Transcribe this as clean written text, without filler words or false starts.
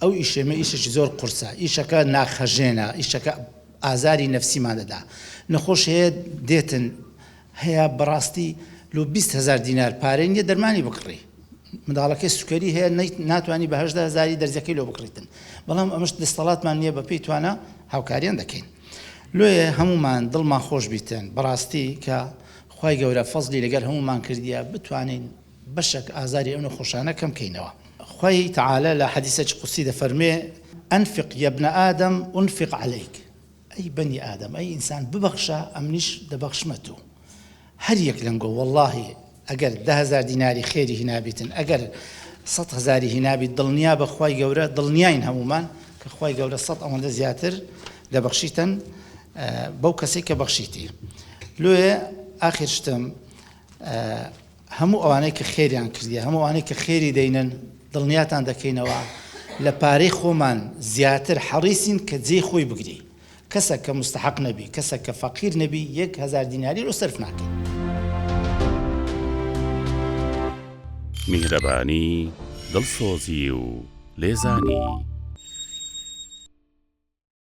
ئەو ئیشێمە ئیشێکی زۆر قورسە، ئیشەکە ناخەژێنە، ئیشەکە ئازاری نەفسیمان دەدا. نەخۆش هەیە دێتن هەیە بەڕاستی لۆ 20,000 دینار پارەی نیە دەرمانی بکڕی، منداڵەکەی سوکەری هەیە ناتوانانی بە 18,000 دەرزەکەی لۆ بکڕیتن، بەڵام ئەمەش دەستەڵاتمان نییە بە پێی توانە هاوکاریان دەکەین. لۆیە هەمومان دڵمان خۆش بیتن بەڕاستی کە خوای گەورە فەزلی لەگەر هەمومان کردیە بتوانین بەشێک ئازاری ئەو نەخۆشانە کەم بکەینەوە. خوای تعالە لە حەدیثێکی قودسی دەفەرمێ ئەنفق یا ابن ئادەم ئونفق عەلەیک، ئەی بەنی ئادەم، ئەی ئینسان ببەخشە ئەمنیش دەبەخشمە تۆ. هەر یەک لەنگۆ وەڵڵاهی ئەگەر 10,000 دیناری خێری هینابیتن، ئەگەر 100,000 هینابیت، دڵنیا بە خوای گەورە دڵنیاین هەمومان کە خوای گەورە 100 ئەوەندە زیاتر دەبەخشیتن بەو کەسێک کە بەخشیتی. لۆیە ئاخر شتم هەموو ئەوانەی کە خێریان کردیە، هەموو ئەوانەی کە خێری دەینن دڵنیاتان دەکەینەوە لە پارەی خۆمان زیاتر حەڕیسین کە جێی خۆی بگری. کەسە کە مستحق نەبی، کەسە کە فەقیر نەبی، 1,000 دیناری رو سەرف ناکەین. میهرەبانی، دڵسۆزی و لێزانی.